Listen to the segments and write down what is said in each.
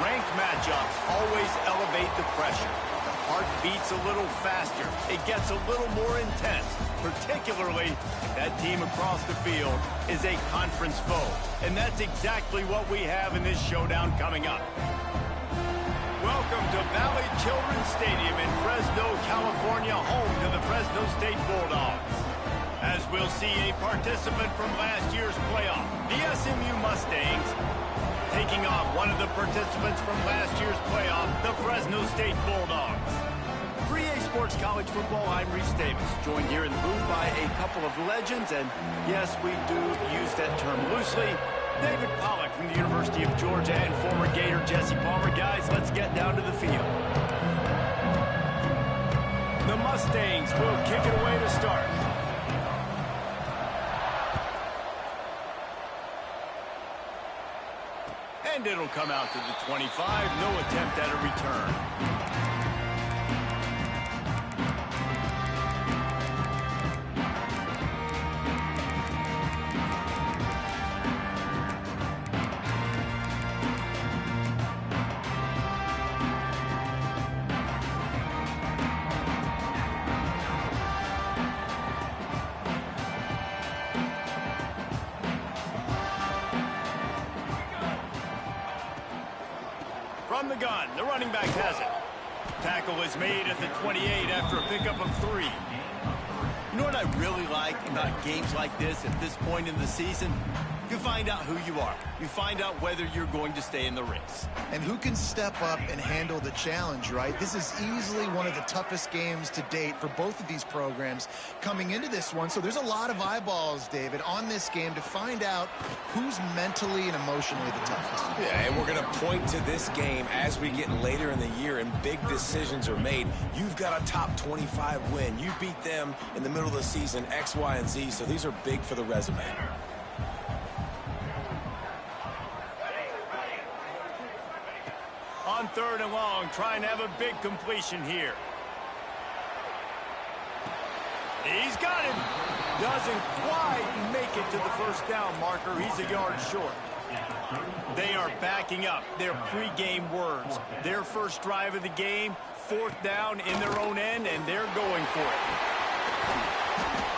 Ranked matchups always elevate the pressure. The heart beats a little faster. It gets a little more intense, particularly if that team across the field is a conference foe. And that's exactly what we have in this showdown coming up. Welcome to Valley Children's Stadium in Fresno, California, home to the Fresno State Bulldogs. As we'll see a participant from last year's playoff, the SMU Mustangs, taking on one of the participants from last year's playoff, the Fresno State Bulldogs. For EA Sports College Football, I'm Reese Davis, joined here in the booth by a couple of legends, and yes, we do use that term loosely. David Pollack from the University of Georgia and former Gator Jesse Palmer. Guys, let's get down to the field. The Mustangs will kick it away to start. And it'll come out to the 25. No attempt at a return. From the gun, the running back has it. Tackle is made at the 28 after a pickup of 3. You know what I really like about games like this at this point in the season? You find out who you are. You find out whether you're going to stay in the race. And who can step up and handle the challenge, right? This is easily one of the toughest games to date for both of these programs coming into this one. So there's a lot of eyeballs, David, on this game to find out who's mentally and emotionally the toughest. Yeah, and we're going to point to this game as we get later in the year and big decisions are made. You've got a top 25 win. You beat them in the middle of the season, X, Y, and Z. So these are big for the resume. On 3rd and long, trying to have a big completion here. He's got him. Doesn't quite make it to the first down marker. He's a yard short. They are backing up their pregame words. Their first drive of the game, 4th down in their own end, and they're going for it.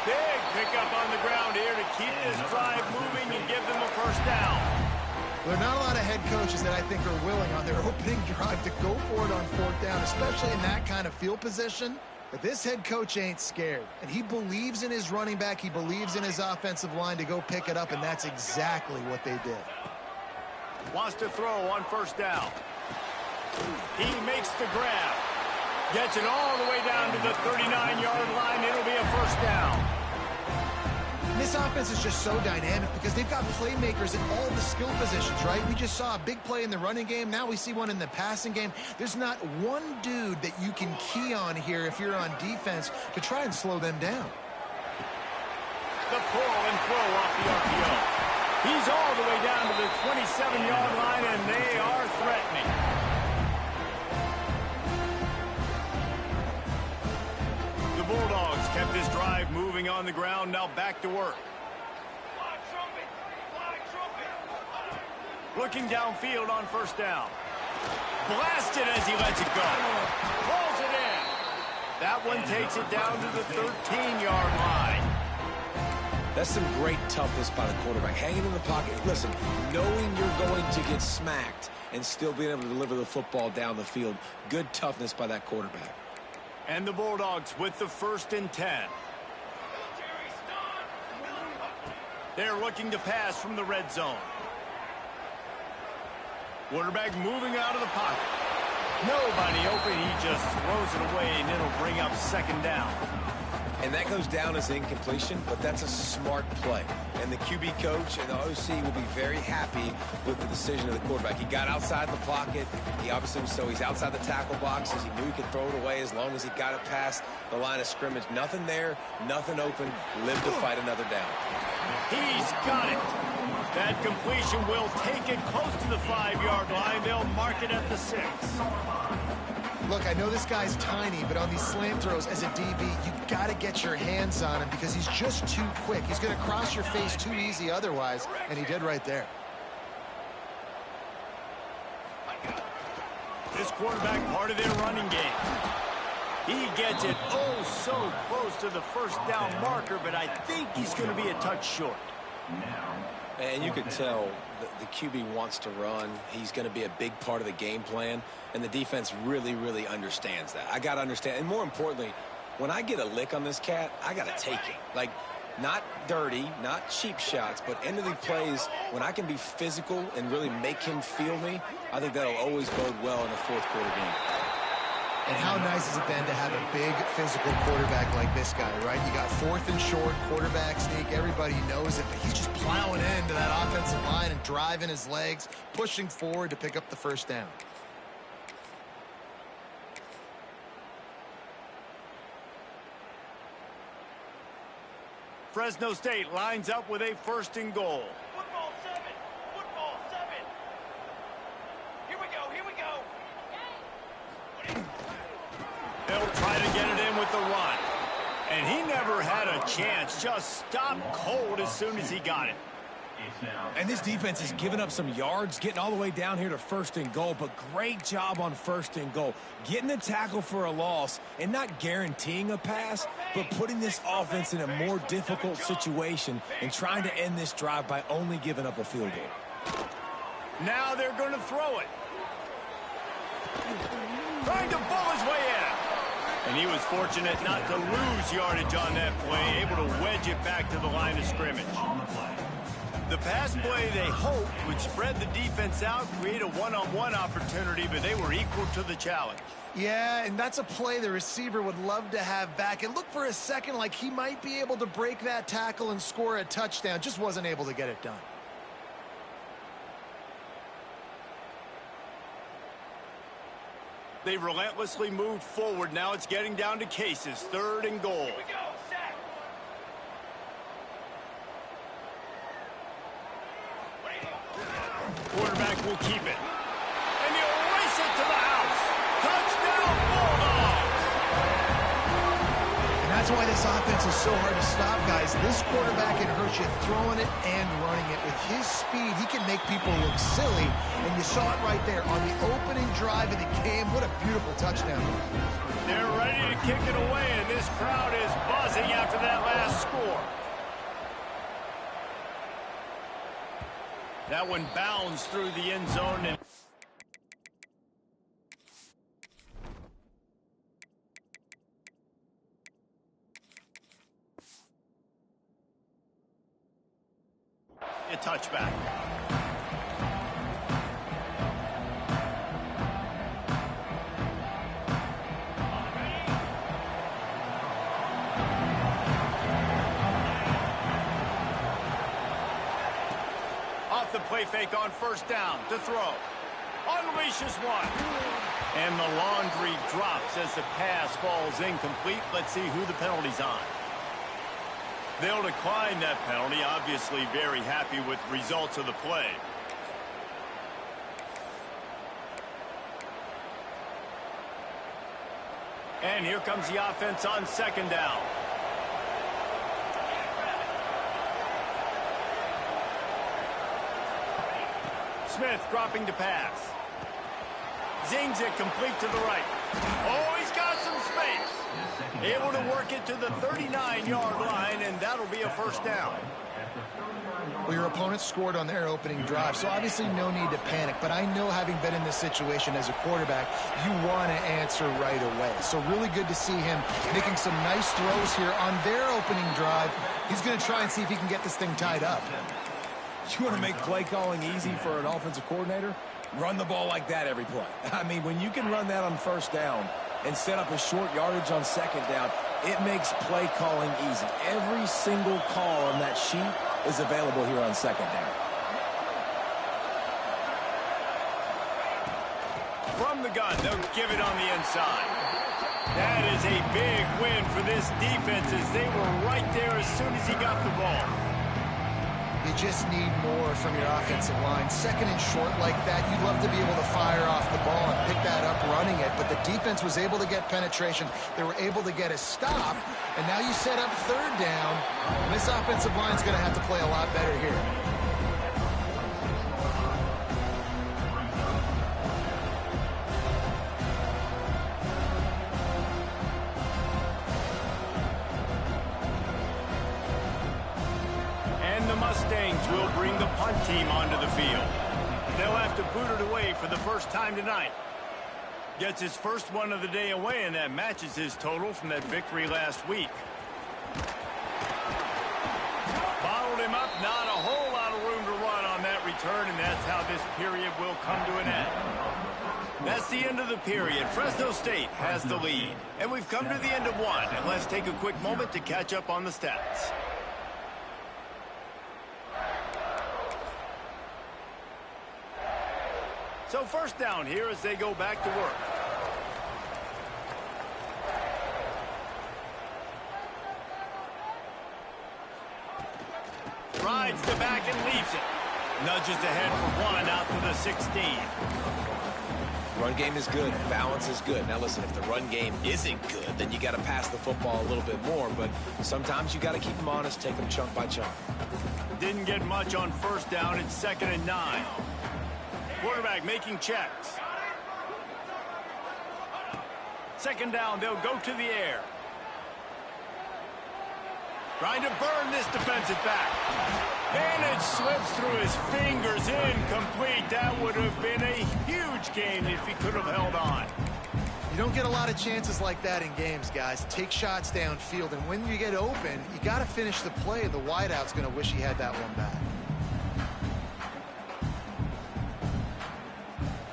Big pickup on the ground here to keep this drive moving and give them a first down. There are not a lot of head coaches that I think are willing on their opening drive to go for it on 4th down, especially in that kind of field position. But this head coach ain't scared, and he believes in his running back. He believes in his offensive line to go pick it up, and that's exactly what they did. Wants to throw on 1st down. He makes the grab. Gets it all the way down to the 39-yard line. It'll be a first down. This offense is just so dynamic because they've got playmakers in all the skill positions, right? We just saw a big play in the running game. Now we see one in the passing game. There's not one dude that you can key on here if you're on defense to try and slow them down. The pull and throw off the RPO. He's all the way down to the 27-yard line, and they are threatening. The Bulldogs kept this drive moving on the ground, now back to work. Looking downfield on 1st down. Blasted as he lets it go. Pulls it in. That one takes it down to the 13-yard line. That's some great toughness by the quarterback. Hanging in the pocket. Listen, knowing you're going to get smacked and still being able to deliver the football down the field. Good toughness by that quarterback. And the Bulldogs with the 1st and 10. They're looking to pass from the red zone. Quarterback moving out of the pocket. Nobody open. He just throws it away, and it'll bring up 2nd down. And that goes down as incompletion, but that's a smart play. And the QB coach and the OC will be very happy with the decision of the quarterback. He got outside the pocket. He obviously was so he's outside the tackle boxes. He knew he could throw it away as long as he got it past the line of scrimmage. Nothing there, nothing open. Live to fight another down. He's got it. That completion will take it close to the 5-yard line. They'll mark it at the 6. Look, I know this guy's tiny, but on these slant throws as a DB, you got to get your hands on him because he's just too quick. He's going to cross your face too easy otherwise, and he did right there. this quarterback part of their running game. He gets it oh so close to the first down marker, but I think he's going to be a touch short. And you could tell the QB wants to run. He's going to be a big part of the game plan, and the defense really, really understands that. I got to understand, and more importantly, when I get a lick on this cat, I got to take it. Like, not dirty, not cheap shots, but end of the plays, when I can be physical and really make him feel me, I think that'll always bode well in a fourth quarter game. And how nice is it then to have a big physical quarterback like this guy, right? You got fourth and short, quarterback sneak, everybody knows it, but he's just plowing into that offensive line and driving his legs, pushing forward to pick up the first down. Fresno State lines up with a first and goal. Football 7. Football 7. Here we go. Here we go. They'll try to get it in with the run. And he never had a chance. Just stopped cold as soon as he got it. And this defense is giving up some yards, getting all the way down here to first and goal, but great job on first and goal. Getting the tackle for a loss and not guaranteeing a pass, but putting this offense in a more difficult situation and trying to end this drive by only giving up a field goal. Now they're going to throw it. Trying to bull his way in. And he was fortunate not to lose yardage on that play, able to wedge it back to the line of scrimmage. The pass play they hoped would spread the defense out, create a one-on-one opportunity, but they were equal to the challenge. Yeah, and that's a play the receiver would love to have back. It looked for a second like he might be able to break that tackle and score a touchdown. Just wasn't able to get it done. They relentlessly moved forward. Now it's getting down to cases. Third and goal. Here we go. Sack. Quarterback will keep it. And he'll race it to the house. Touchdown, Bulldogs! And that's why this offense is so hard to stop, guys. This quarterback can hurt you throwing it and running it. With his speed, he can make people look silly. And you saw it right there on the opening drive of the game. What a beautiful touchdown. They're ready to kick it away, and this crowd is buzzing after that last score. That one bounds through the end zone. And a touchback. The play fake on first down to throw. Unleashes one. And the laundry drops as the pass falls incomplete. Let's see who the penalty's on. They'll decline that penalty. Obviously very happy with the results of the play. And here comes the offense on second down. Smith dropping to pass. Zings it complete to the right. Oh, he's got some space. Able to work it to the 39-yard line, and that'll be a first down. Well, your opponent scored on their opening drive, so obviously no need to panic. But I know, having been in this situation as a quarterback, you want to answer right away. So really good to see him making some nice throws here on their opening drive. He's going to try and see if he can get this thing tied up. You want to make play calling easy for an offensive coordinator? Run the ball like that every play. I mean, when you can run that on first down and set up a short yardage on second down, it makes play calling easy. Every single call on that sheet is available here on second down. From the gun, they'll give it on the inside. That is a big win for this defense, as they were right there as soon as he got the ball. You just need more from your offensive line. Second and short like that, you'd love to be able to fire off the ball and pick that up running it, but the defense was able to get penetration. They were able to get a stop, and now you set up third down. And this offensive line's going to have to play a lot better here. offense will bring the punt team onto the field. They'll have to boot it away for the first time tonight. Gets his first one of the day away, and that matches his total from that victory last week. Bottled him up, not a whole lot of room to run on that return, and that's how this period will come to an end. That's the end of the period. Fresno State has the lead. And we've come to the end of one, and let's take a quick moment to catch up on the stats. So first down here as they go back to work. Rides the back and leaves it. Nudges ahead for one out to the 16. Run game is good. Balance is good. Now listen, if the run game isn't good, then you got to pass the football a little bit more. But sometimes you got to keep them honest, take them chunk by chunk. Didn't get much on first down. It's 2nd and 9. Quarterback making checks. 2nd down, they'll go to the air. Trying to burn this defensive back. And it slips through his fingers. Incomplete. That would have been a huge gain if he could have held on. You don't get a lot of chances like that in games, guys. Take shots downfield, and when you get open, you got to finish the play. The wideout's going to wish he had that one back.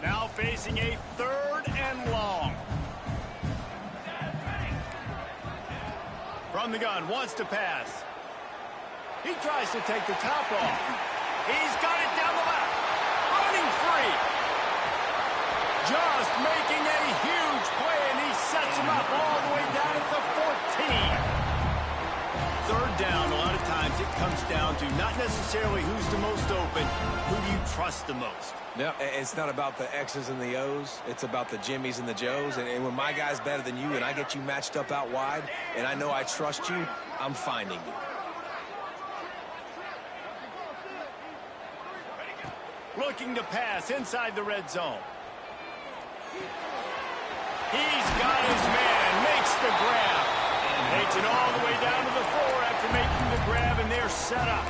Now facing a 3rd and long. From the gun, wants to pass. He tries to take the top off. He's got it down the left. Running free. Just making a huge play, and he sets him up all the way down at the 14. 3rd down, a lot of times it comes down to not necessarily who's the most open, who do you trust the most? No, it's not about the X's and the O's. It's about the Jimmies and the Joes. And when my guy's better than you and I get you matched up out wide and I know I trust you, I'm finding you. Looking to pass inside the red zone. He's got his man, makes the grab. And takes it all the way down to the 4 after making the grab, and they're set up.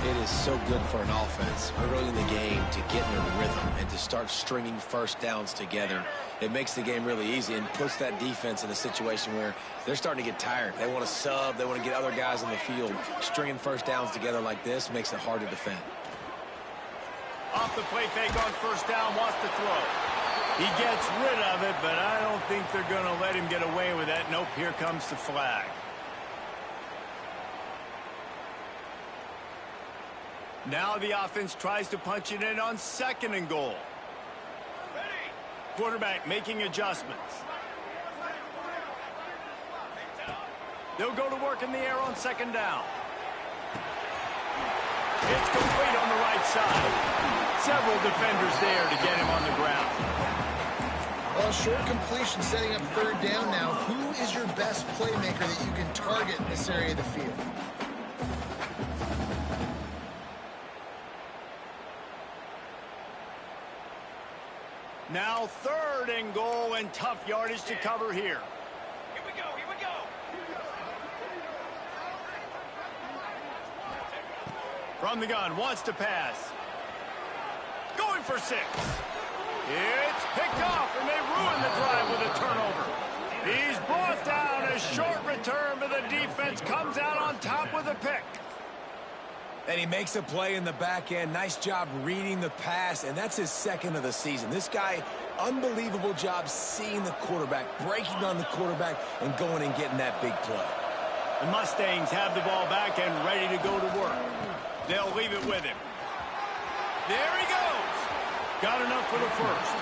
It is so good for an offense early in the game to get in a rhythm and to start stringing first downs together. It makes the game really easy and puts that defense in a situation where they're starting to get tired. They want to sub. They want to get other guys on the field. Stringing first downs together like this makes it hard to defend. Off the play fake on first down, wants to throw. He gets rid of it, but I don't think they're going to let him get away with that. Nope, here comes the flag. Now the offense tries to punch it in on 2nd and goal. Quarterback making adjustments. They'll go to work in the air on 2nd down. It's complete on the right side. Several defenders there to get him on the ground. Well, short completion setting up 3rd down now. Who is your best playmaker that you can target in this area of the field? Now 3rd and goal, and tough yardage to cover here. Here we go, here we go. From the gun, wants to pass. Going for 6. It's picked off, and they ruin the drive with a turnover. He's brought down. A short return, but the defense comes out on top with a pick. And he makes a play in the back end. Nice job reading the pass, and that's his 2nd of the season. This guy, unbelievable job seeing the quarterback, breaking on the quarterback, and going and getting that big play. The Mustangs have the ball back and ready to go to work. They'll leave it with him. There he goes. Got enough for the first.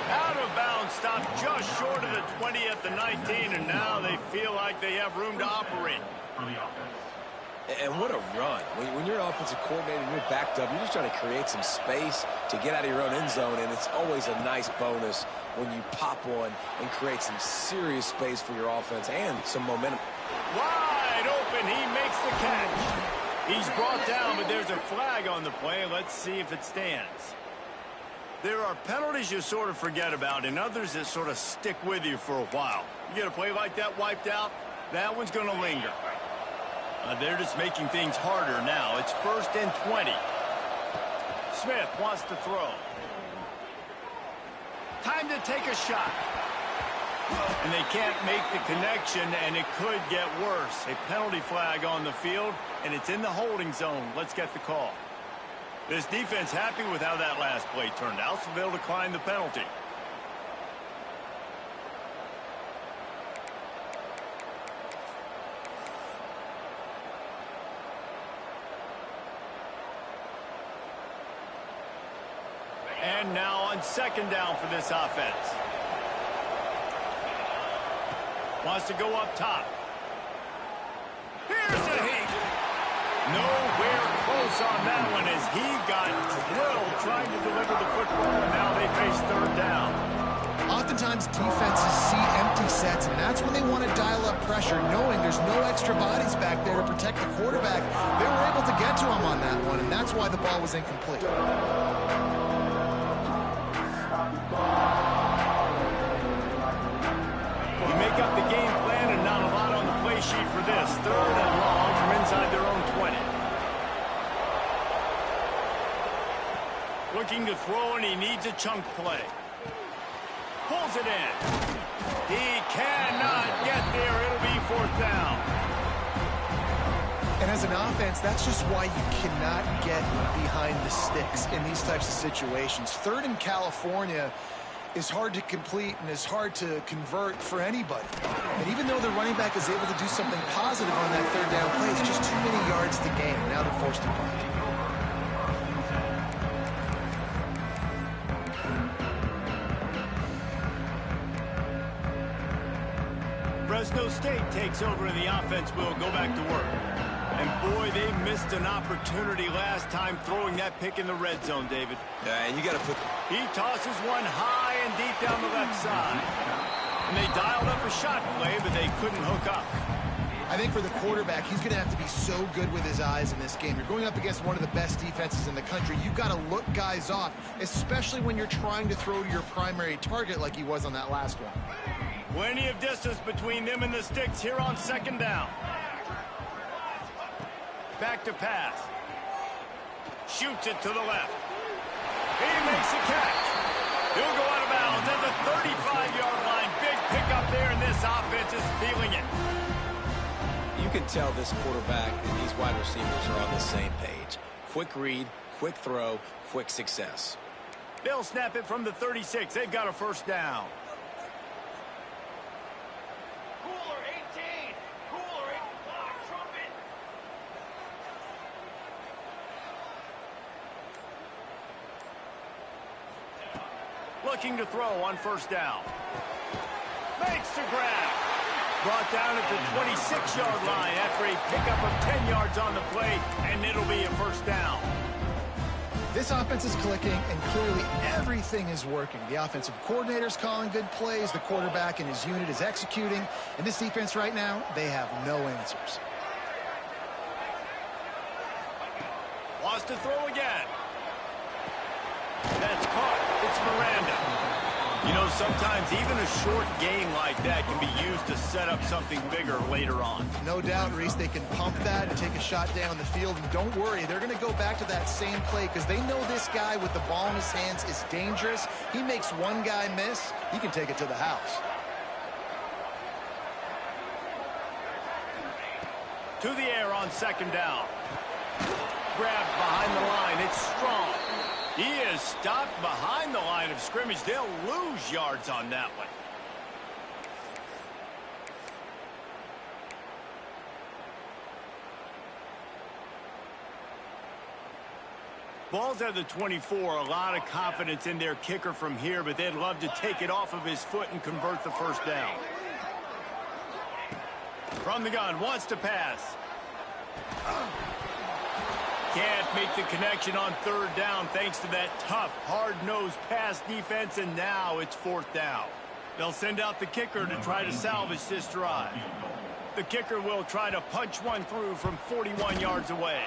Out of bounds, stopped just short of the 20 at the 19, and now they feel like they have room to operate. And what a run. When you're an offensive coordinator and you're backed up, you're just trying to create some space to get out of your own end zone, and it's always a nice bonus when you pop one and create some serious space for your offense and some momentum. Wide open, he makes the catch. He's brought down, but there's a flag on the play. Let's see if it stands. There are penalties you sort of forget about and others that sort of stick with you for a while. You get a play like that wiped out, that one's going to linger. They're just making things harder now. It's 1st and 20. Smith wants to throw. Time to take a shot. And they can't make the connection, and it could get worse. A penalty flag on the field, and it's in the holding zone. Let's get the call. This defense happy with how that last play turned out, so they'll decline the penalty. And now on 2nd down for this offense. Wants to go up top. Here's a heat. Nowhere close on that one as he got drilled trying to deliver the football, and now they face 3rd down. Oftentimes defenses see empty sets, and that's when they want to dial up pressure, knowing there's no extra bodies back there to protect the quarterback. They were able to get to him on that one, and that's why the ball was incomplete. You make up the game plan and not a lot on the play sheet for this. 3rd and long from inside their own 20. Looking to throw, and he needs a chunk play. Pulls it in. He cannot get there. It'll be 4th down. And as an offense, that's just why you cannot get behind the sticks in these types of situations. 3rd in California is hard to complete and is hard to convert for anybody. And even though the running back is able to do something positive on that 3rd down play, it's just too many yards to gain. Now they're forced to punt. Fresno State takes over and the offense will go back to work. And boy, they missed an opportunity last time throwing that pick in the red zone, David. Yeah, and you got to put... He tosses one high and deep down the left side. And they dialed up a shot play, but they couldn't hook up. I think for the quarterback, he's going to have to be so good with his eyes in this game. You're going up against one of the best defenses in the country. You've got to look guys off, especially when you're trying to throw to your primary target like he was on that last one. Plenty of distance between them and the sticks here on 2nd down. Back to pass. Shoots it to the left. He makes a catch. He'll go out of bounds at the 35-yard line. Big pickup there, and this offense is feeling it. You can tell this quarterback and these wide receivers are on the same page. Quick read, quick throw, quick success. They'll snap it from the 36. They've got a 1st down. Cooler 18. Cooler 85. Trumpet. Looking to throw on 1st down. Makes the grab. Brought down at the 26-yard line after a pickup of 10 yards on the play, and it'll be a 1st down. This offense is clicking, and clearly everything is working. The offensive coordinator's calling good plays. The quarterback and his unit is executing. And this defense right now, they have no answers. Wants to throw again. That's caught. It's Miranda. You know, sometimes even a short game like that can be used to set up something bigger later on. No doubt, Reese, they can pump that and take a shot down the field. And don't worry, they're going to go back to that same play because they know this guy with the ball in his hands is dangerous. He makes one guy miss, he can take it to the house. To the air on 2nd down. Grab behind the line. It's Strong. He is stopped behind the line of scrimmage. They'll lose yards on that one. Ball's at the 24. A lot of confidence in their kicker from here, but they'd love to take it off of his foot and convert the 1st down. From the gun, wants to pass. Can't make the connection on 3rd down thanks to that tough, hard-nosed pass defense, and now it's 4th down. They'll send out the kicker to try to salvage this drive. The kicker will try to punch one through from 41 yards away.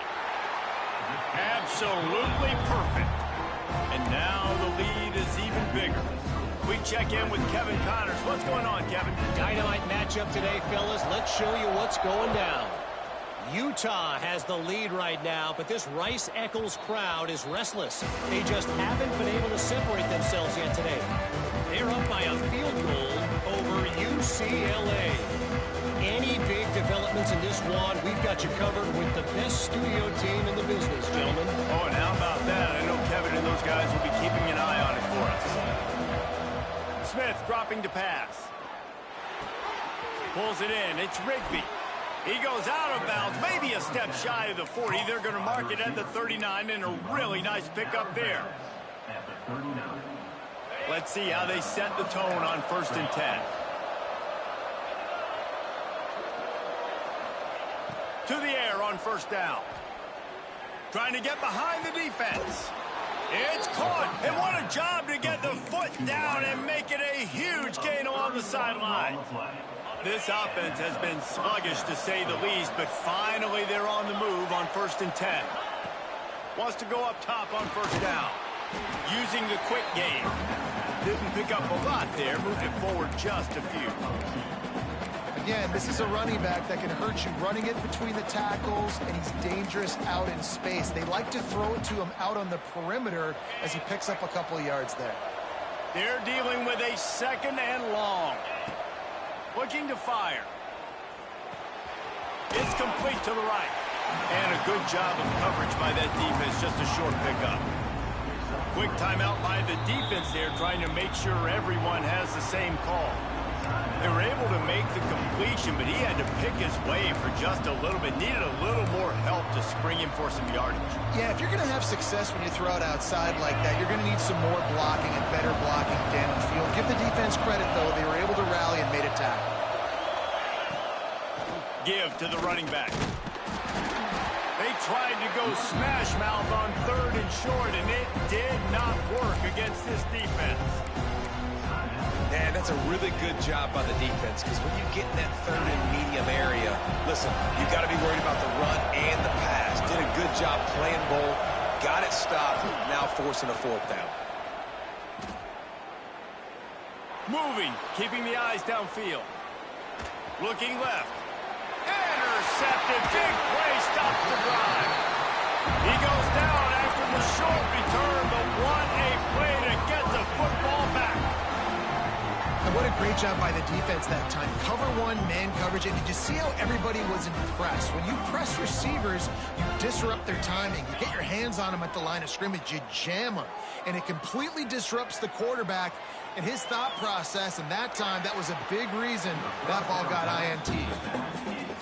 Absolutely perfect. And now the lead is even bigger. We check in with Kevin Connors. What's going on, Kevin? Dynamite matchup today, fellas. Let's show you what's going down. Utah has the lead right now, but this Rice-Eccles crowd is restless. They just haven't been able to separate themselves yet today. They're up by a field goal over UCLA. Any big developments in this one, we've got you covered with the best studio team in the business, gentlemen. Oh, and how about that? I know Kevin and those guys will be keeping an eye on it for us. Smith dropping to pass. Pulls it in. It's Rigby. He goes out of bounds, maybe a step shy of the 40. They're going to mark it at the 39, and a really nice pickup there. Let's see how they set the tone on 1st and 10. To the air on 1st down. Trying to get behind the defense. It's caught, and what a job to get the foot down and make it a huge gain along the sideline. This offense has been sluggish, to say the least, but finally they're on the move on 1st and 10. Wants to go up top on 1st down. Using the quick game. Didn't pick up a lot there, moved it forward just a few. Again, this is a running back that can hurt you running it between the tackles, and he's dangerous out in space. They like to throw it to him out on the perimeter as he picks up a couple of yards there. They're dealing with a 2nd and long. Looking to fire. It's complete to the right. And a good job of coverage by that defense, just a short pickup. Quick timeout by the defense there, trying to make sure everyone has the same call. They were able to make the completion, but he had to pick his way for just a little bit. Needed a little more help to spring him for some yardage. Yeah, if you're going to have success when you throw it outside like that, you're going to need some more blocking and better blocking downfield. Give the defense credit, though. They were able to rally and made a tackle. Give to the running back. They tried to go smash mouth on 3rd and short, and it did not work against this defense. And that's a really good job by the defense, because when you get in that 3rd and medium area, listen, you've got to be worried about the run and the pass. Did a good job playing both, got it stopped, now forcing a 4th down. Moving, keeping the eyes downfield. Looking left. Intercepted, big play, stops the drive. He goes down after the short return, but what a play to get the football back. And what a great job by the defense that time. Cover 1, man coverage, and did you see how everybody was impressed? When you press receivers, you disrupt their timing. You get your hands on them at the line of scrimmage, you jam them, and it completely disrupts the quarterback and his thought process, and that time, that was a big reason that ball got INT.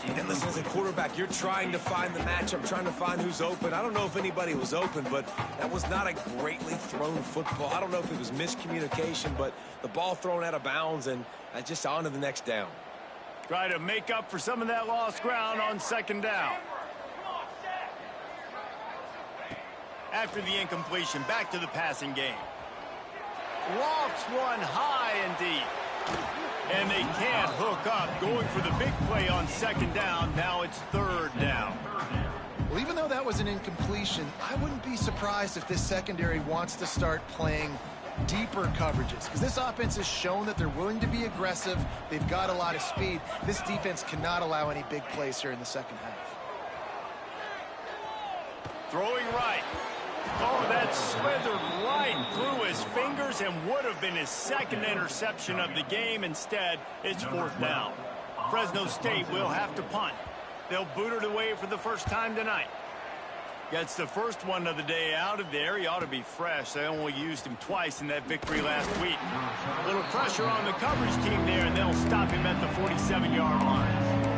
And listen, as a quarterback, you're trying to find the matchup, trying to find who's open. I don't know if anybody was open, but that was not a greatly thrown football. I don't know if it was miscommunication, but the ball thrown out of bounds and just on to the next down. Try to make up for some of that lost ground on 2nd down. After the incompletion, back to the passing game. Lofts one high and deep. And they can't hook up. Going for the big play on 2nd down. Now it's 3rd down. Well, even though that was an incompletion, I wouldn't be surprised if this secondary wants to start playing deeper coverages, because this offense has shown that they're willing to be aggressive. They've got a lot of speed. This defense cannot allow any big plays here in the 2nd half. Throwing right. Oh, that slithered right through his fingers and would have been his 2nd interception of the game. Instead, it's 4th down. Fresno State will have to punt. They'll boot it away for the first time tonight. Gets the first one of the day out of there. He ought to be fresh. They only used him twice in that victory last week. A little pressure on the coverage team there, and they'll stop him at the 47-yard line.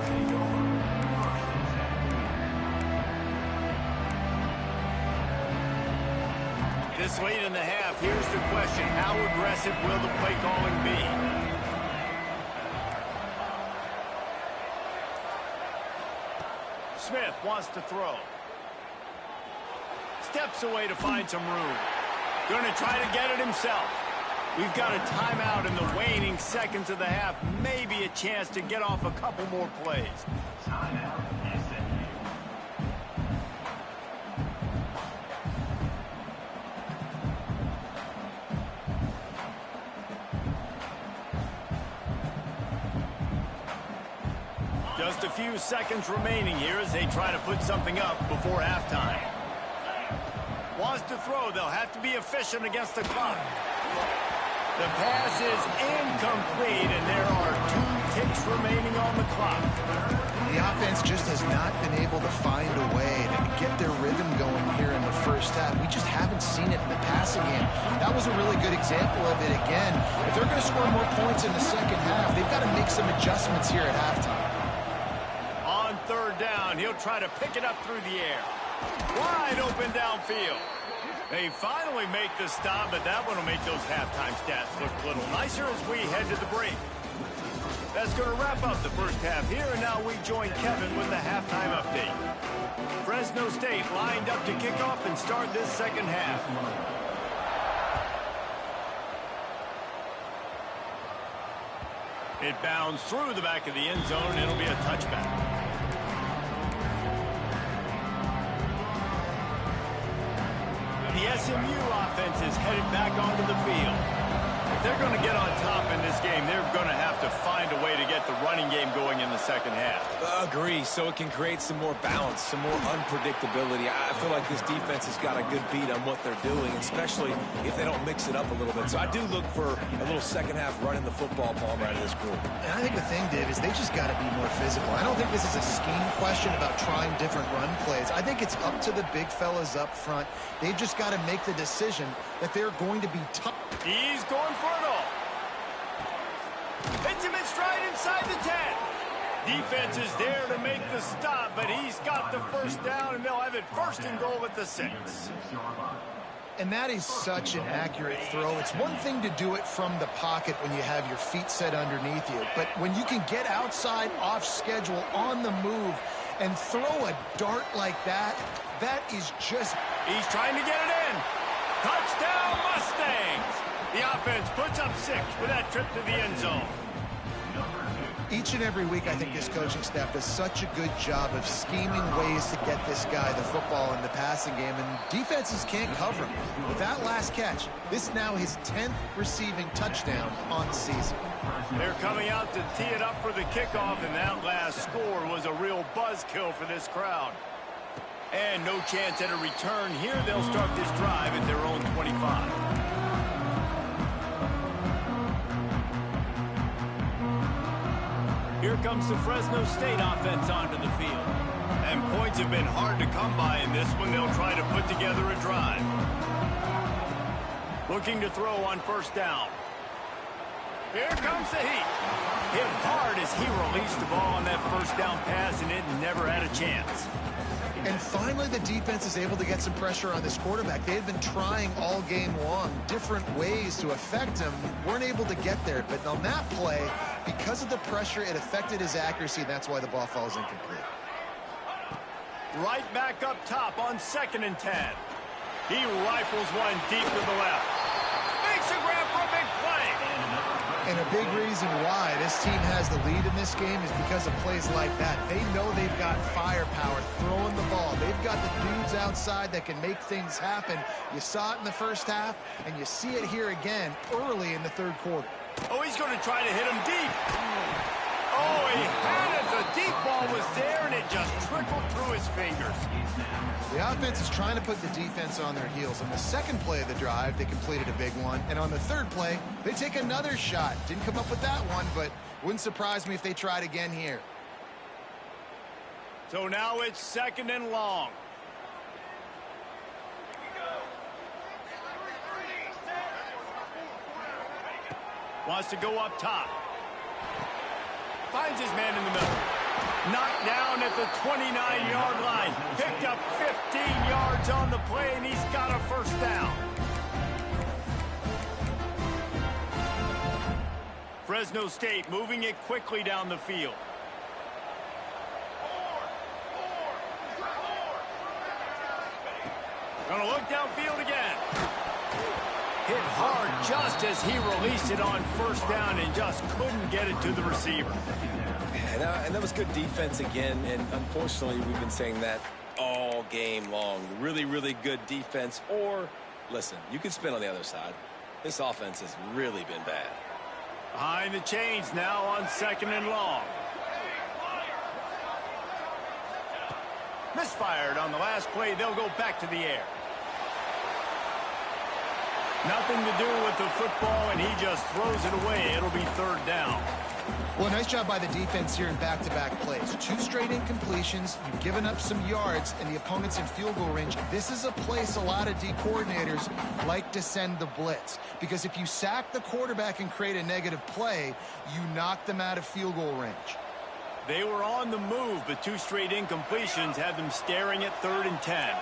This late in the half, here's the question. How aggressive will the play calling be? Smith wants to throw. Steps away to find some room. Going to try to get it himself. We've got a timeout in the waning seconds of the half. Maybe a chance to get off a couple more plays. Just a few seconds remaining here as they try to put something up before halftime. Wants to throw. They'll have to be efficient against the clock. The pass is incomplete, and there are 2 ticks remaining on the clock. The offense just has not been able to find a way to get their rhythm going here in the first half. We just haven't seen it in the passing game. That was a really good example of it again. If they're going to score more points in the second half, they've got to make some adjustments here at halftime. On third down, he'll try to pick it up through the air. Wide open downfield. They finally make the stop, but that one will make those halftime stats look a little nicer as we head to the break. That's going to wrap up the first half here, and now we join Kevin with the halftime update. Fresno State lined up to kick off and start this second half. It bounds through the back of the end zone, and it'll be a touchback. The SMU offense is headed back onto the field. If they're going to get on top in this game, they're going to have to find a way to get the running game going in the second half. Agree, so it can create some more balance, some more unpredictability. I feel like this defense has got a good beat on what they're doing, especially if they don't mix it up a little bit. So I do look for a little second half running the football ball right of this group. And I think the thing, Dave, is they just got to be more physical. I don't think this is a scheme question about trying different run plays. I think it's up to the big fellas up front. They've just got to make the decision that they're going to be tough. He's going for it all. Hits him in stride inside the 10. Defense is there to make the stop, but he's got the first down, and they'll have it first and goal at the 6. And that is such an accurate throw. It's one thing to do it from the pocket when you have your feet set underneath you, but when you can get outside, off schedule, on the move, and throw a dart like that, that is just... He's trying to get it in. Touchdown, Mustangs! The offense puts up 6 with that trip to the end zone. Each and every week, I think this coaching staff does such a good job of scheming ways to get this guy the football in the passing game, and defenses can't cover him. With that last catch, this is now his 10th receiving touchdown on the season. They're coming out to tee it up for the kickoff, and that last score was a real buzzkill for this crowd. And no chance at a return here. They'll start this drive at their own 25. Here comes the Fresno State offense onto the field. And points have been hard to come by in this one. They'll try to put together a drive. Looking to throw on first down. Here comes the heat. Hit hard as he released the ball on that first down pass, and it never had a chance. And finally, the defense is able to get some pressure on this quarterback. They had been trying all game long different ways to affect him. Weren't able to get there. But on that play, because of the pressure, it affected his accuracy. And that's why the ball falls incomplete. Right back up top on 2nd and 10. He rifles one deep to the left. Makes a grab for a big play. And a big reason why this team has the lead in this game is because of plays like that. They know they've got firepower throwing the ball. They've got the dudes outside that can make things happen. You saw it in the first half, and you see it here again early in the third quarter. Oh, he's going to try to hit him deep. Oh, he had it. The deep ball was there, and it just trickled through his fingers. The offense is trying to put the defense on their heels. On the second play of the drive, they completed a big one. And on the third play, they take another shot. Didn't come up with that one, but wouldn't surprise me if they tried again here. So now it's 2nd and long. Wants to go up top. Finds his man in the middle. Knocked down at the 29-yard line. Picked up 15 yards on the play, and he's got a first down. Fresno State moving it quickly down the field. Gonna look downfield again. Hit hard just as he released it on first down and just couldn't get it to the receiver. And that was good defense again, and unfortunately we've been saying that all game long. Really, really good defense, or, listen, you can spin on the other side. This offense has really been bad. Behind the chains now on 2nd and long. Misfired on the last play. They'll go back to the air. Nothing to do with the football, and he just throws it away. It'll be third down. Well, nice job by the defense here in back-to-back plays. 2 straight incompletions. You've given up some yards, and the opponent's in field goal range. This is a place a lot of D coordinators like to send the blitz, because if you sack the quarterback and create a negative play, you knock them out of field goal range. They were on the move, but 2 straight incompletions had them staring at 3rd and 10.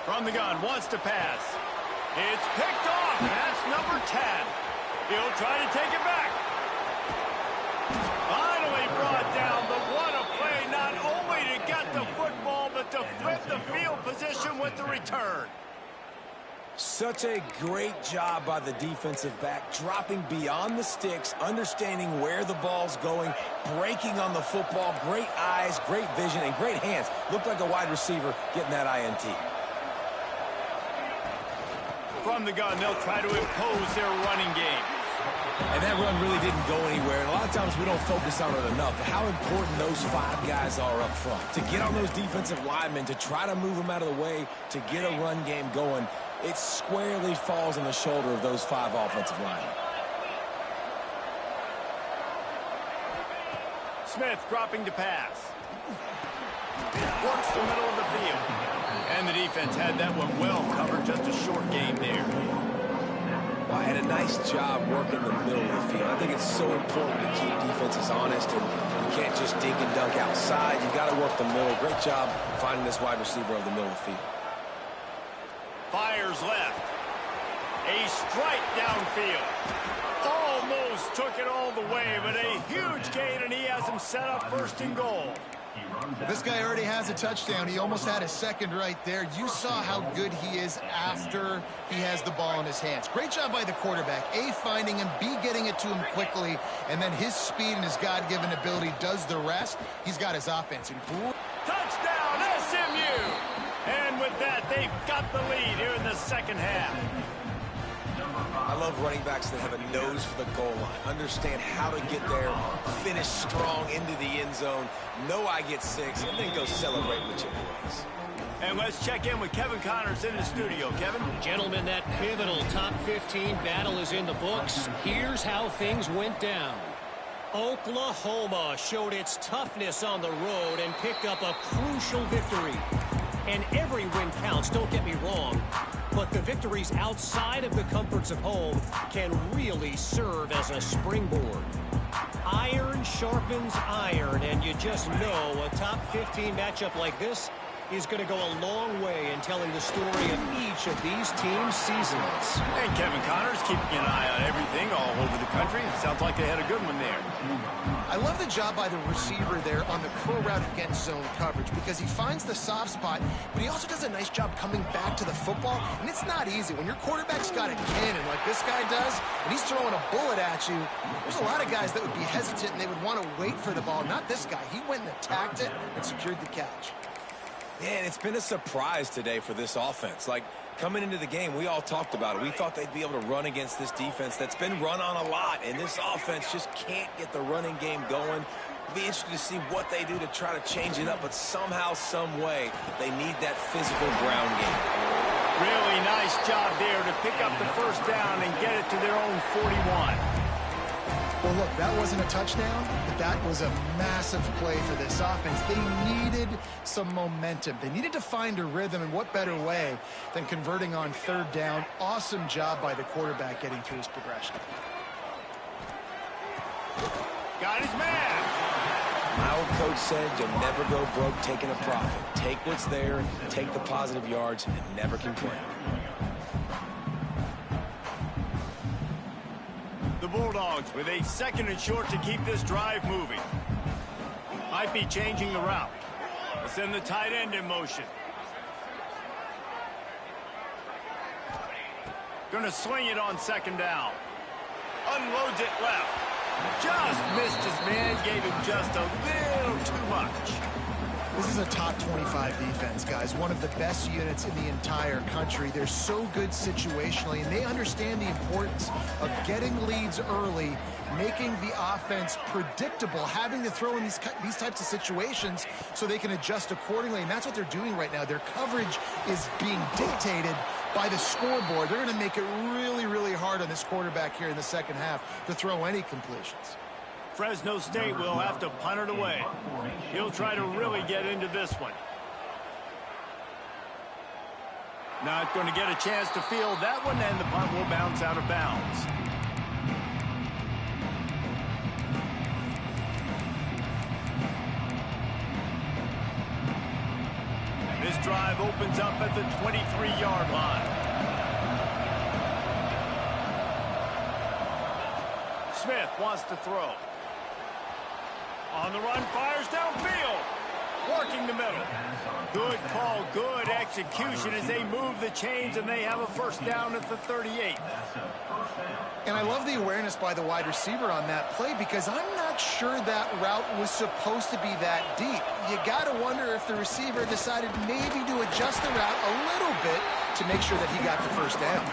From the gun, wants to pass. It's picked off, and that's number 10. He'll try to take it back. Finally brought down, but what a play, not only to get the football, but to flip the field position with the return. Such a great job by the defensive back, dropping beyond the sticks, understanding where the ball's going, breaking on the football. Great eyes, great vision, and great hands. Looked like a wide receiver getting that INT. From the gun, they'll try to impose their running game. And that run really didn't go anywhere. And a lot of times we don't focus on it enough. But how important those 5 guys are up front. To get on those defensive linemen, to try to move them out of the way, to get a run game going, it squarely falls on the shoulder of those 5 offensive linemen. Smith dropping to pass. Works the middle of the field. And the defense had that one well covered. Just a short game there. Well, I had a nice job working the middle of the field. I think it's so important to keep defenses honest, and you can't just dink and dunk outside. You got to work the middle. Great job finding this wide receiver over the middle of the field. Fires left. A strike downfield. Almost took it all the way, but a huge gain, and he has him set up 1st and goal. This guy already has a touchdown. He almost had a second right there. You saw how good he is after he has the ball in his hands. Great job by the quarterback. A, finding him, B, getting it to him quickly, and then his speed and his God-given ability does the rest. He's got his offense in full. Touchdown, SMU! And with that, they've got the lead here in the second half. I love running backs that have a nose for the goal line, understand how to get there, finish strong into the end zone, know I get 6, and then go celebrate with your boys. And let's check in with Kevin Connors in the studio. Kevin? Gentlemen, that pivotal top 15 battle is in the books. Here's how things went down. Oklahoma showed its toughness on the road and picked up a crucial victory. And every win counts, don't get me wrong. But the victories outside of the comforts of home can really serve as a springboard. Iron sharpens iron, and you just know a top 15 matchup like this is going to go a long way in telling the story of each of these teams' seasons. And Kevin Connors keeping an eye on everything all over the country. Sounds like they had a good one there. I love the job by the receiver there on the curl route against zone coverage, because he finds the soft spot, but he also does a nice job coming back to the football, and it's not easy. When your quarterback's got a cannon like this guy does, and he's throwing a bullet at you, there's a lot of guys that would be hesitant and they would want to wait for the ball. Not this guy. He went and attacked it and secured the catch. Man, it's been a surprise today for this offense. Like, coming into the game, we all talked about it. We thought they'd be able to run against this defense that's been run on a lot, and this offense just can't get the running game going. It'll be interesting to see what they do to try to change it up, but somehow, some way, they need that physical ground game. Really nice job there to pick up the first down and get it to their own 41. Well, look, that wasn't a touchdown, but that was a massive play for this offense. They needed some momentum. They needed to find a rhythm, and what better way than converting on 3rd down. Awesome job by the quarterback getting through his progression. Got his man. My old coach said you'll never go broke taking a profit. Take what's there, take the positive yards, and never complain. The Bulldogs with a 2nd and short to keep this drive moving. Might be changing the route. Let's send the tight end in motion. Gonna swing it on 2nd down. Unloads it left. Just missed his man, gave him just a little too much. This is a top 25 defense, guys. One of the best units in the entire country. They're so good situationally, and they understand the importance of getting leads early, making the offense predictable, having to throw in these types of situations so they can adjust accordingly. And that's what they're doing right now. Their coverage is being dictated by the scoreboard. They're going to make it really, really hard on this quarterback here in the second half to throw any completions. Fresno State will have to punt it away. He'll try to really get into this one. Not going to get a chance to field that one, and the punt will bounce out of bounds. This drive opens up at the 23-yard line. Smith wants to throw. On the run, fires downfield. Working the middle. Good call, good execution as they move the chains, and they have a first down at the 38. And I love the awareness by the wide receiver on that play, because I'm not sure that route was supposed to be that deep. You got to wonder if the receiver decided maybe to adjust the route a little bit to make sure that he got the first down.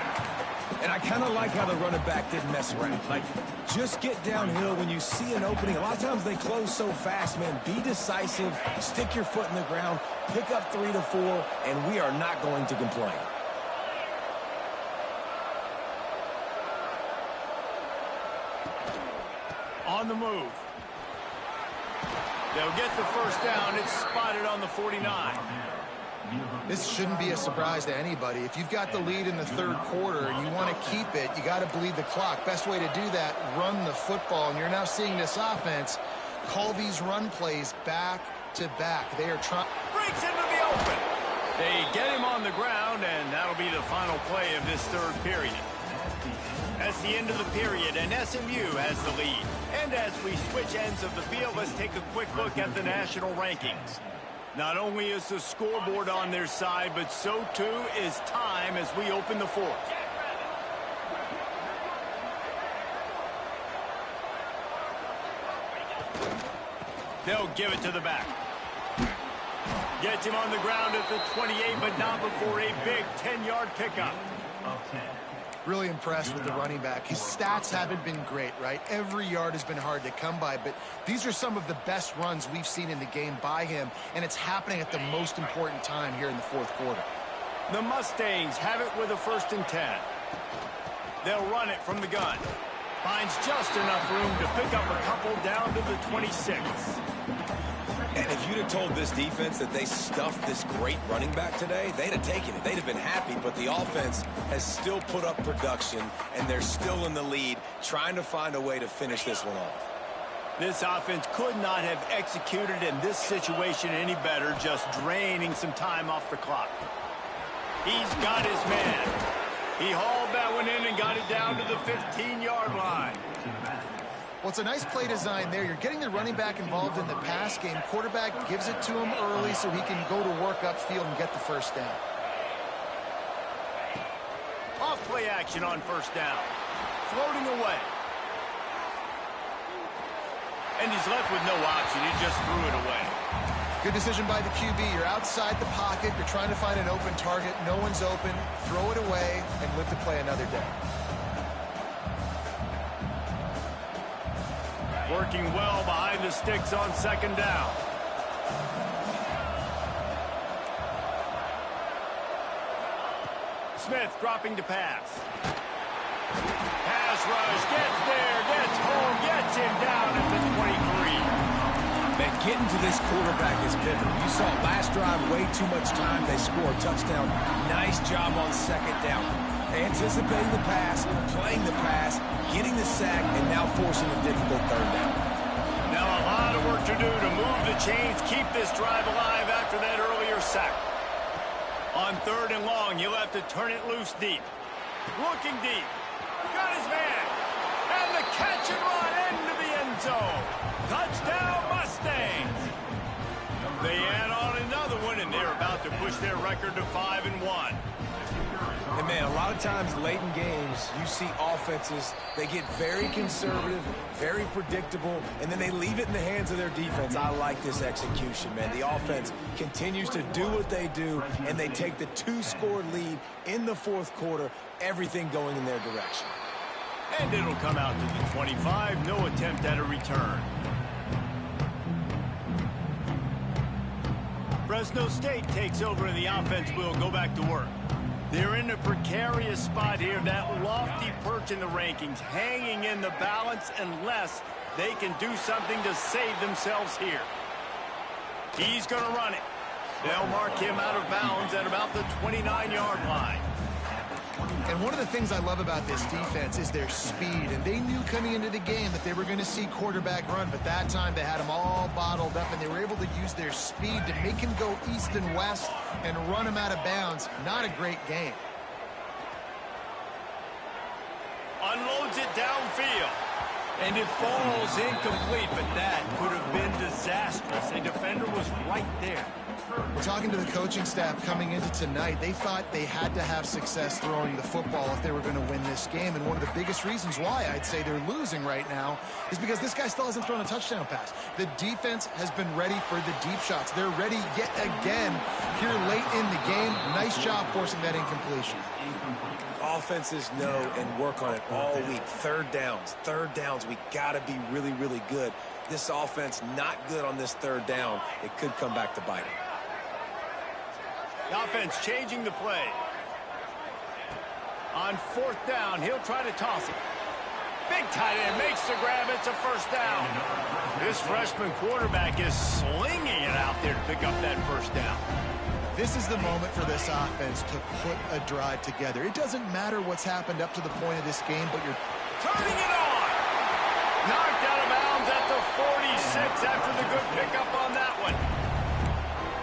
And I kind of like how the running back didn't mess around. Like, just get downhill when you see an opening. A lot of times they close so fast, man. Be decisive, stick your foot in the ground, pick up 3 to 4, and we are not going to complain. On the move. They'll get the first down. It's spotted on the 49. This shouldn't be a surprise to anybody. If you've got the lead in the third quarter and you want to keep it, you got to bleed the clock. Best way to do that, run the football. And you're now seeing this offense call these run plays back to back. They are trying. Breaks into the open. They get him on the ground, and that'll be the final play of this third period. That's the end of the period, and SMU has the lead. And as we switch ends of the field, let's take a quick look at the national rankings. Not only is the scoreboard on their side, but so too is time as we open the fourth. They'll give it to the back. Gets him on the ground at the 28, but not before a big 10-yard pickup. Really impressed with the running back. His stats haven't been great, right? Every yard has been hard to come by, but these are some of the best runs we've seen in the game by him, and it's happening at the most important time here in the fourth quarter. The Mustangs have it with a 1st and 10. They'll run it from the gun. Finds just enough room to pick up a couple down to the 26. And if you'd have told this defense that they stuffed this great running back today, they'd have taken it. They'd have been happy, but the offense has still put up production, and they're still in the lead, trying to find a way to finish this one off. This offense could not have executed in this situation any better, just draining some time off the clock. He's got his man. He hauled that one in and got it down to the 15-yard line. Well, it's a nice play design there. You're getting the running back involved in the pass game. Quarterback gives it to him early so he can go to work upfield and get the first down. Off play action on first down. Floating away. And he's left with no option. He just threw it away. Good decision by the QB. You're outside the pocket. You're trying to find an open target. No one's open. Throw it away and live to play another day. Working well behind the sticks on second down. Smith dropping to pass. Pass rush, gets there, gets home, gets him down at the 23. Man, getting to this quarterback is pivotal. You saw last drive, way too much time. They score a touchdown. Nice job on second down. Anticipating the pass, playing the pass, getting the sack, and now forcing a difficult third down. Now a lot of work to do to move the chains, keep this drive alive after that earlier sack. On 3rd and long, he'll have to turn it loose deep. Looking deep. Got his man. And the catch and run into the end zone. Touchdown, Mustangs. They add on another one, and they're about to push their record to 5-1. And man, a lot of times late in games, you see offenses, they get very conservative, very predictable, and then they leave it in the hands of their defense. I like this execution, man. The offense continues to do what they do, and they take the 2-score lead in the fourth quarter, everything going in their direction. And it'll come out to the 25, no attempt at a return. Fresno State takes over and the offense will go back to work. They're in a precarious spot here, that lofty perch in the rankings, hanging in the balance unless they can do something to save themselves here. He's going to run it. They'll mark him out of bounds at about the 29-yard line. And one of the things I love about this defense is their speed. And they knew coming into the game that they were going to see quarterback run. But that time they had him all bottled up, and they were able to use their speed to make him go east and west and run him out of bounds. Not a great game. Unloads it downfield. And it falls incomplete, but that could have been disastrous. A defender was right there. We're talking to the coaching staff coming into tonight. They thought they had to have success throwing the football if they were going to win this game. And one of the biggest reasons why I'd say they're losing right now is because this guy still hasn't thrown a touchdown pass. The defense has been ready for the deep shots. They're ready yet again here late in the game. Nice job forcing that incompletion. Offenses know and work on it all week. Third downs, we got to be really, really good. This offense not good on this third down. It could come back to bite them. The offense changing the play. On fourth down, he'll try to toss it. Big tight end makes the grab. It's a first down. This freshman quarterback is slinging it out there to pick up that first down. This is the moment for this offense to put a drive together. It doesn't matter what's happened up to the point of this game, but you're turning it on. Knocked out of bounds at the 46 after the good pickup on that one.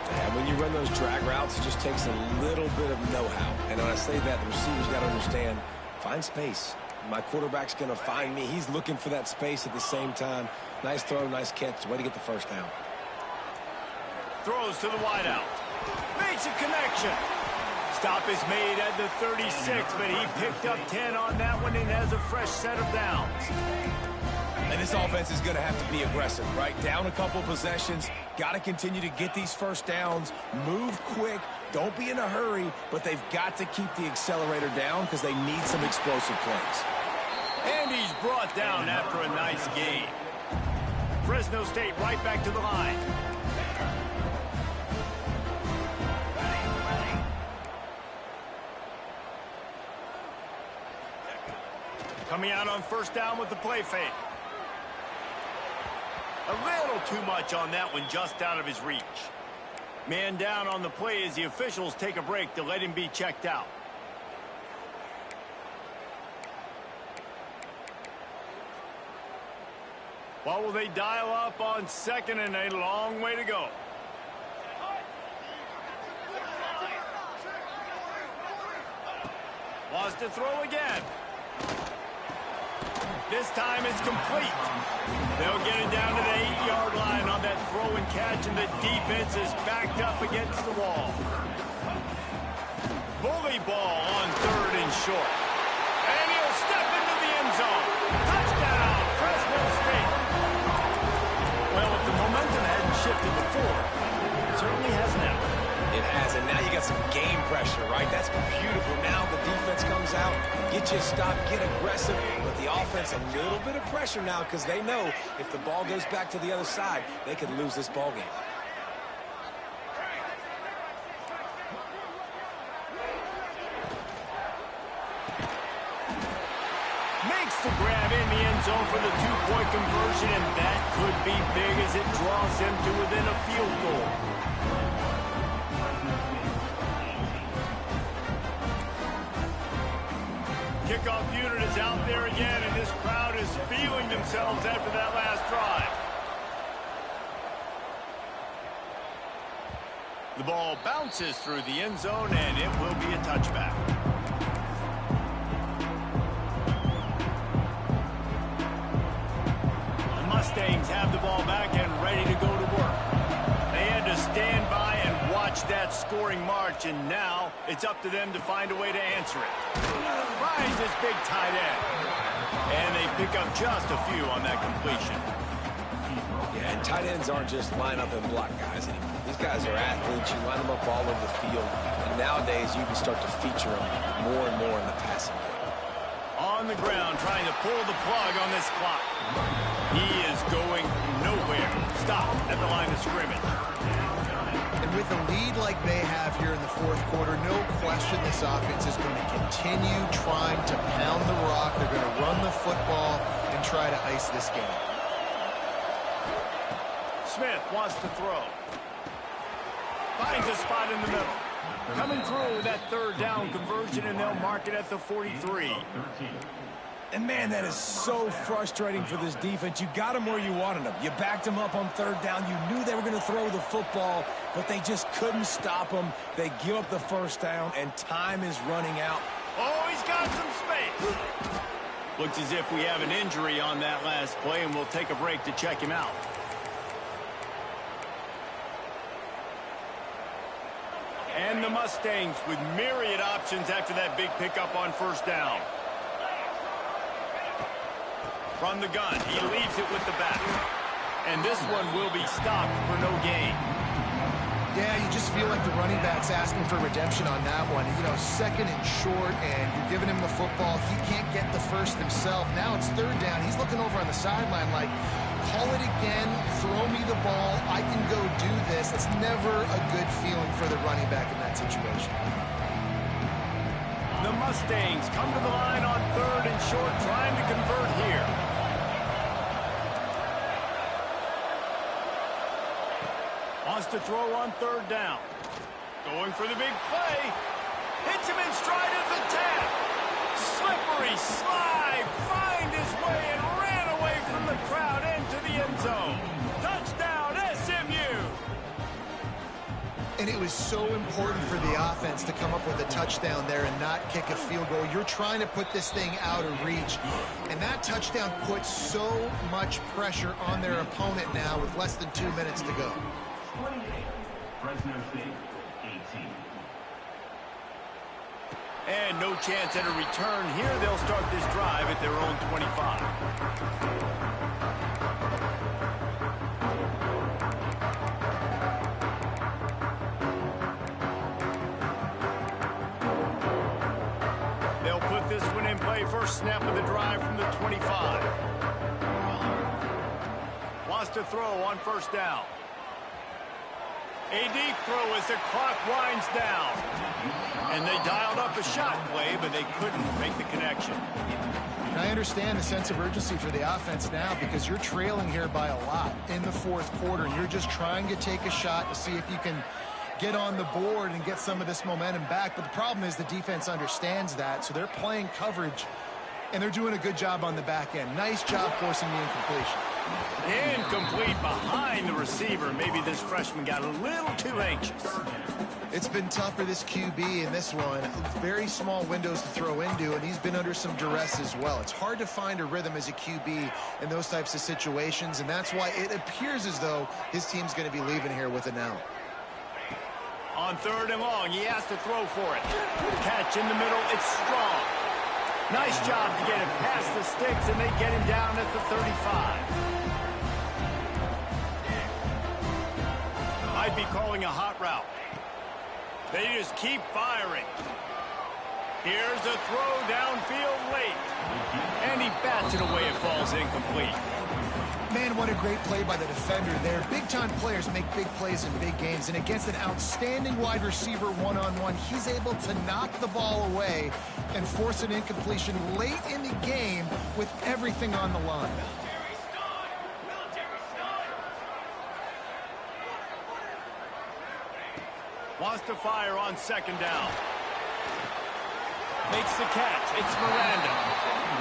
And when you run those drag routes, it just takes a little bit of know-how. And when I say that, the receivers got to understand, find space. My quarterback's going to find me. He's looking for that space at the same time. Nice throw, nice catch. Way to get the first down. Throws to the wideout. Makes a connection. Stop is made at the 36, but he picked up 10 on that one and has a fresh set of downs. And this offense is going to have to be aggressive, right? Down a couple possessions. Got to continue to get these first downs. Move quick. Don't be in a hurry, but they've got to keep the accelerator down because they need some explosive plays. And he's brought down after a nice game. Fresno State right back to the line. Coming out on first down with the play fake. A little too much on that one, just out of his reach. Man down on the play as the officials take a break to let him be checked out. What will they dial up on second and a long way to go? Wants to throw again. This time it's complete. They'll get it down to the 8-yard line on that throw and catch, and the defense is backed up against the wall. Bully ball on third and short. And he'll step into the end zone. Touchdown, Fresno State. Well, if the momentum hadn't shifted before, it certainly has now. It has, and now you got some game pressure, right? That's beautiful. Now the defense comes out, get you a stop, get aggressive, but the offense a little bit of pressure now because they know if the ball goes back to the other side, they could lose this ball game. Makes the grab in the end zone for the two-point conversion, and that could be big as it draws him to within a field goal. Kickoff unit is out there again, and this crowd is feeling themselves after that last drive. The ball bounces through the end zone, and it will be a touchback. The Mustangs have the ball back and ready to go to work. They had to stand by and watch that high-scoring march, and now it's up to them to find a way to answer it. Finds his big tight end. And they pick up just a few on that completion. Yeah, and tight ends aren't just line up and block guys anymore. These guys are athletes. You line them up all over the field. And nowadays, you can start to feature them more and more in the passing game. On the ground, trying to pull the plug on this clock. He is going nowhere. Stop at the line of scrimmage. And with a lead like they have here in the fourth quarter, no question this offense is going to continue trying to pound the rock. They're going to run the football and try to ice this game. Smith wants to throw. Finds a spot in the middle. Coming through that third down conversion, and they'll mark it at the 43. And, man, that is so frustrating for this defense. You got them where you wanted them. You backed them up on third down. You knew they were going to throw the football, but they just couldn't stop them. They give up the first down, and time is running out. Oh, he's got some space. Looks as if we have an injury on that last play, and we'll take a break to check him out. And the Mustangs with myriad options after that big pickup on first down. From the gun, he leaves it with the back. And this one will be stopped for no gain. Yeah, you just feel like the running back's asking for redemption on that one. You know, second and short, and you're giving him the football. He can't get the first himself. Now it's third down. He's looking over on the sideline like, call it again, throw me the ball, I can go do this. It's never a good feeling for the running back in that situation. The Mustangs come to the line on third and short, trying to convert here. Wants to throw on third down. Going for the big play. Hits him in stride at the 10. Slippery slide. Find his way and ran away from the crowd into the end zone. Touchdown, SMU. And it was so important for the offense to come up with a touchdown there and not kick a field goal. You're trying to put this thing out of reach. And that touchdown puts so much pressure on their opponent now with less than 2 minutes to go. 28, Fresno State, 18. And no chance at a return here. They'll start this drive at their own 25. They'll put this one in play. First snap of the drive from the 25. Wants to throw on first down. A deep throw as the clock winds down. And they dialed up a shot play, but they couldn't make the connection. And I understand the sense of urgency for the offense now because you're trailing here by a lot in the fourth quarter, and you're just trying to take a shot to see if you can get on the board and get some of this momentum back. But the problem is the defense understands that, so they're playing coverage, and they're doing a good job on the back end. Nice job forcing the incompletion. Incomplete behind the receiver. Maybe this freshman got a little too anxious. It's been tough for this QB in this one. Very small windows to throw into, and he's been under some duress as well. It's hard to find a rhythm as a QB in those types of situations, and that's why it appears as though his team's going to be leaving here with it now. On third and long, he has to throw for it. Catch in the middle, it's strong. Nice job to get it past the sticks, and they get him down at the 35. Might be calling a hot route. They just keep firing. Here's a throw downfield late. And he bats it away. It falls incomplete. Man, what a great play by the defender there. Big-time players make big plays in big games, and against an outstanding wide receiver one-on-one, he's able to knock the ball away and force an incompletion late in the game with everything on the line. Wants to fire on second down. Makes the catch. It's Miranda.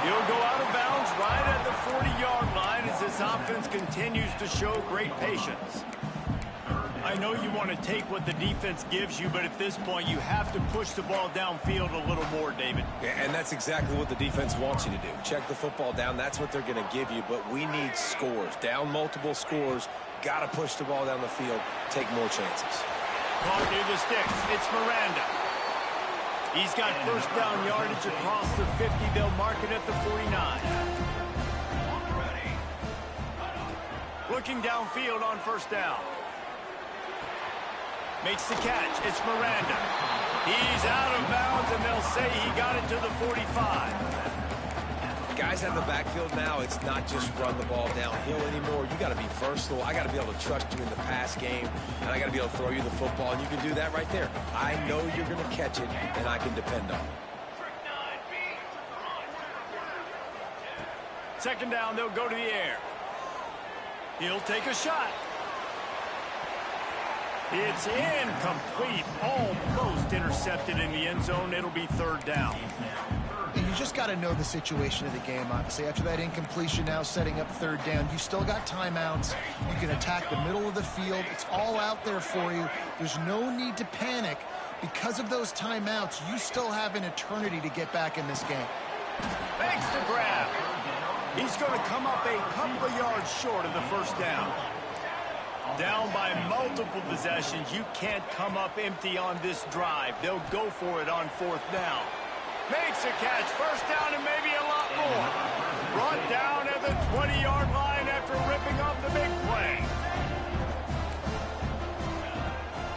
He'll go out of bounds right at the 40-yard line as this offense continues to show great patience. I know you want to take what the defense gives you, but at this point you have to push the ball downfield a little more, David. Yeah, and that's exactly what the defense wants you to do. Check the football down. That's what they're going to give you, but we need scores. Down multiple scores. Got to push the ball down the field. Take more chances. Caught near the sticks. It's Miranda. He's got first down yardage across the 50. They'll mark it at the 49. Looking downfield on first down. Makes the catch. It's Miranda. He's out of bounds, and they'll say he got it to the 45. Guys in the backfield now, it's not just run the ball downhill anymore. You got to be versatile. I got to be able to trust you in the pass game, and I got to be able to throw you the football, and you can do that right there. I know you're going to catch it, and I can depend on it. Second down, they'll go to the air. He'll take a shot. It's incomplete, almost intercepted in the end zone. It'll be third down. You just got to know the situation of the game, obviously. After that incompletion, now setting up third down, you still got timeouts. You can attack the middle of the field. It's all out there for you. There's no need to panic. Because of those timeouts, you still have an eternity to get back in this game. Makes the grab. He's going to come up a couple of yards short of the first down. Down by multiple possessions. You can't come up empty on this drive. They'll go for it on fourth down. Makes a catch. First down and maybe a lot more. Brought down at the 20-yard line after ripping off the big play.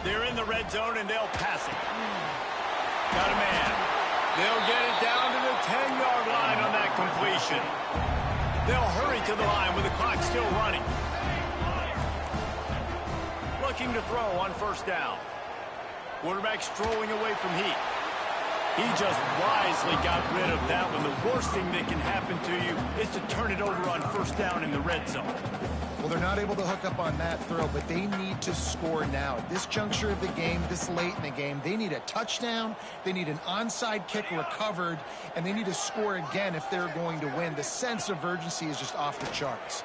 They're in the red zone, and they'll pass it. Got a man. They'll get it down to the 10-yard line on that completion. They'll hurry to the line with the clock still running. Looking to throw on first down. Quarterback strolling away from heat. He just wisely got rid of that one. The worst thing that can happen to you is to turn it over on first down in the red zone. Well, they're not able to hook up on that throw, but they need to score now. At this juncture of the game, this late in the game, they need a touchdown, they need an onside kick recovered, and they need to score again if they're going to win. The sense of urgency is just off the charts.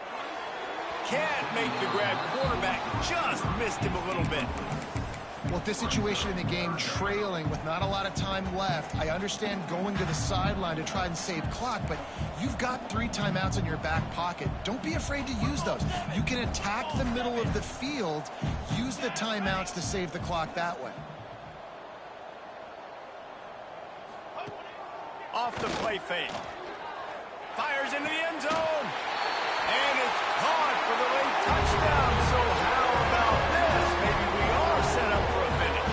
Can't make the grab. Quarterback just missed him a little bit. Well, this situation in the game, trailing with not a lot of time left, I understand going to the sideline to try and save clock, but you've got 3 timeouts in your back pocket. Don't be afraid to use those. You can attack the middle of the field, use the timeouts to save the clock that way. Off the play fake. Fires into the end zone. And it's caught for the late touchdown. So how about this? Maybe we are set up for a finish.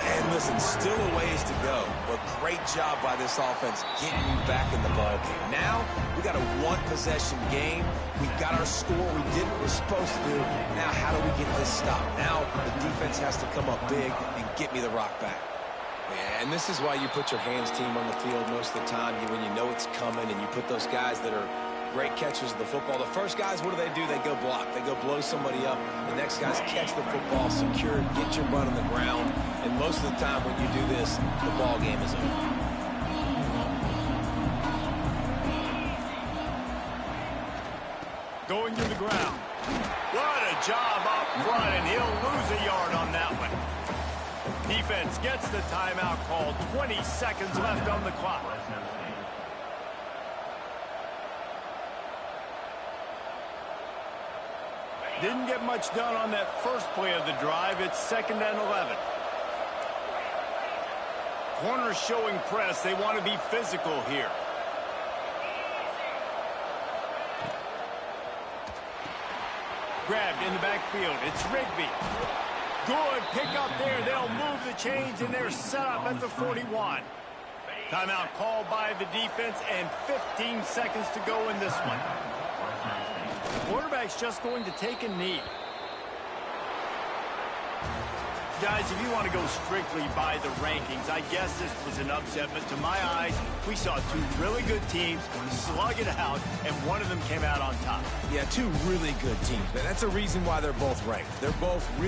And listen, still a ways to go, but great job by this offense getting you back in the ball game. Now, we got a one-possession game. We got our score. We did what we're supposed to do. Now, how do we get this stopped? Now, the defense has to come up big and get me the rock back. Yeah, and this is why you put your hands team on the field most of the time when you know it's coming, and you put those guys that are great catchers of the football. The first guys, what do? They go block. They go blow somebody up. The next guys catch the football, secure it, get your butt on the ground. And most of the time when you do this, the ball game is over. Going to the ground. What a job up front, and he'll lose a yard on that one. Defense gets the timeout called. 20 seconds left on the clock. Didn't get much done on that first play of the drive. It's 2nd and 11. Corners showing press. They want to be physical here. Grabbed in the backfield. It's Rigby. Good pick up there. They'll move the chains, and they're set up at the 41. Timeout called by the defense, and 15 seconds to go in this one. Quarterback's just going to take a knee. Guys, if you want to go strictly by the rankings, I guess this was an upset, but to my eyes, we saw 2 really good teams slug it out, and one of them came out on top. Yeah, 2 really good teams. That's a reason why they're both ranked. They're both really